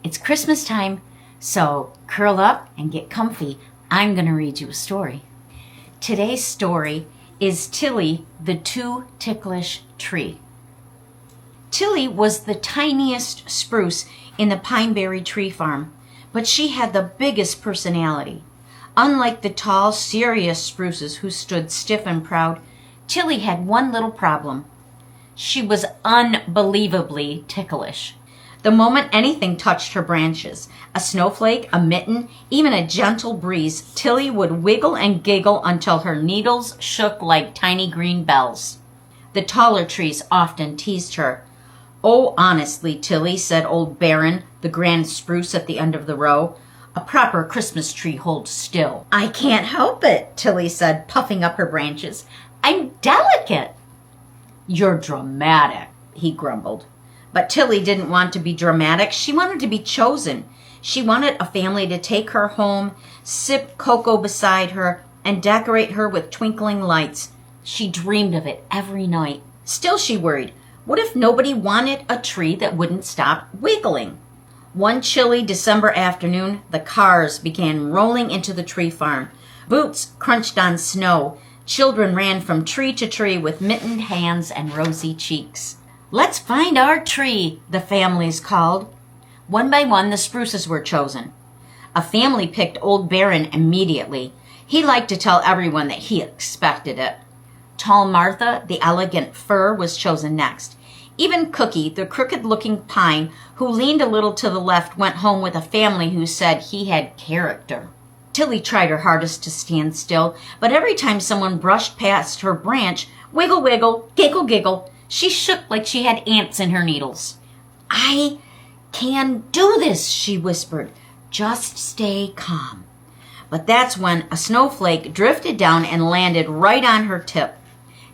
It's Christmas time, so curl up and get comfy. I'm going to read you a story. Today's story is Tilly the Too Ticklish Tree. Tilly was the tiniest spruce in the pineberry tree farm, but she had the biggest personality. Unlike the tall, serious spruces who stood stiff and proud, Tilly had one little problem. She was unbelievably ticklish. The moment anything touched her branches, a snowflake, a mitten, even a gentle breeze, Tilly would wiggle and giggle until her needles shook like tiny green bells. The taller trees often teased her. "Oh, honestly, Tilly," said old Barron, the grand spruce at the end of the row, "a proper Christmas tree holds still." "I can't help it," Tilly said, puffing up her branches. "I'm delicate." "You're dramatic," he grumbled. But Tilly didn't want to be dramatic. She wanted to be chosen. She wanted a family to take her home, sip cocoa beside her, and decorate her with twinkling lights. She dreamed of it every night. Still, she worried, what if nobody wanted a tree that wouldn't stop wiggling? One chilly December afternoon, the cars began rolling into the tree farm. Boots crunched on snow. Children ran from tree to tree with mittened hands and rosy cheeks. "Let's find our tree," the families called. One by one, the spruces were chosen. A family picked old Barron immediately. He liked to tell everyone that he expected it. Tall Martha, the elegant fir, was chosen next. Even Cookie, the crooked-looking pine, who leaned a little to the left, went home with a family who said he had character. Tilly tried her hardest to stand still, but every time someone brushed past her branch, wiggle, wiggle, giggle, giggle, she shook like she had ants in her needles. "I can do this," she whispered. "Just stay calm." But that's when a snowflake drifted down and landed right on her tip.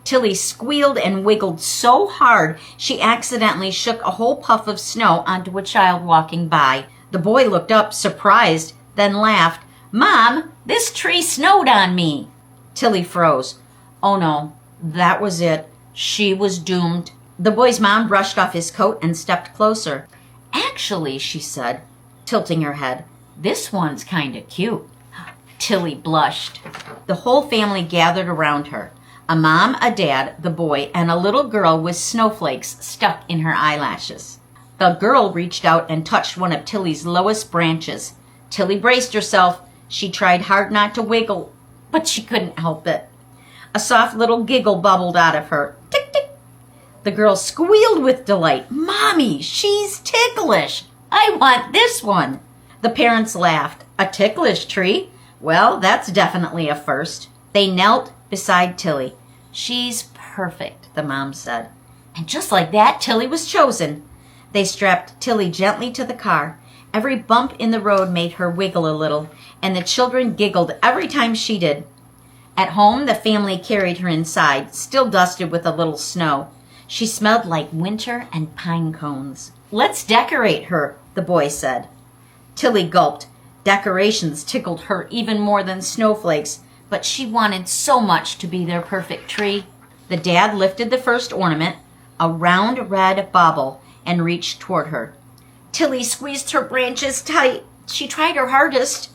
Tilly squealed and wiggled so hard she accidentally shook a whole puff of snow onto a child walking by. The boy looked up, surprised, then laughed. "Mom, this tree snowed on me." Tilly froze. Oh no, that was it. She was doomed. The boy's mom brushed off his coat and stepped closer. "Actually," she said, tilting her head, "this one's kind of cute." Tilly blushed. The whole family gathered around her. A mom, a dad, the boy, and a little girl with snowflakes stuck in her eyelashes. The girl reached out and touched one of Tilly's lowest branches. Tilly braced herself. She tried hard not to wiggle, but she couldn't help it. A soft little giggle bubbled out of her. Tick, tick. The girl squealed with delight. "Mommy, she's ticklish. I want this one." The parents laughed. "A ticklish tree? Well, that's definitely a first." They knelt beside Tilly. "She's perfect," the mom said. And just like that, Tilly was chosen. They strapped Tilly gently to the car. Every bump in the road made her wiggle a little, and the children giggled every time she did. At home, the family carried her inside, still dusted with a little snow. She smelled like winter and pine cones. "Let's decorate her," the boy said. Tilly gulped. Decorations tickled her even more than snowflakes, but she wanted so much to be their perfect tree. The dad lifted the first ornament, a round red bauble, and reached toward her. Tilly squeezed her branches tight. She tried her hardest.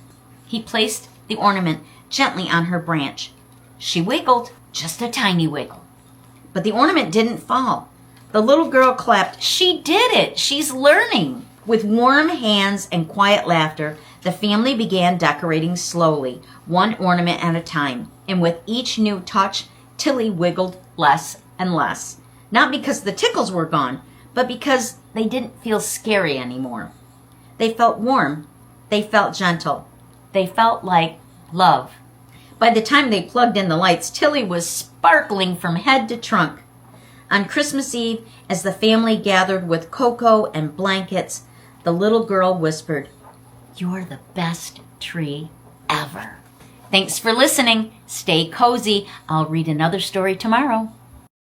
He placed the ornament gently on her branch. She wiggled, just a tiny wiggle. But the ornament didn't fall. The little girl clapped. "She did it! She's learning!" With warm hands and quiet laughter, the family began decorating slowly, one ornament at a time. And with each new touch, Tilly wiggled less and less. Not because the tickles were gone, but because they didn't feel scary anymore. They felt warm. They felt gentle. They felt like love. By the time they plugged in the lights, Tilly was sparkling from head to trunk. On Christmas Eve, as the family gathered with cocoa and blankets, the little girl whispered, "You're the best tree ever." Thanks for listening. Stay cozy. I'll read another story tomorrow.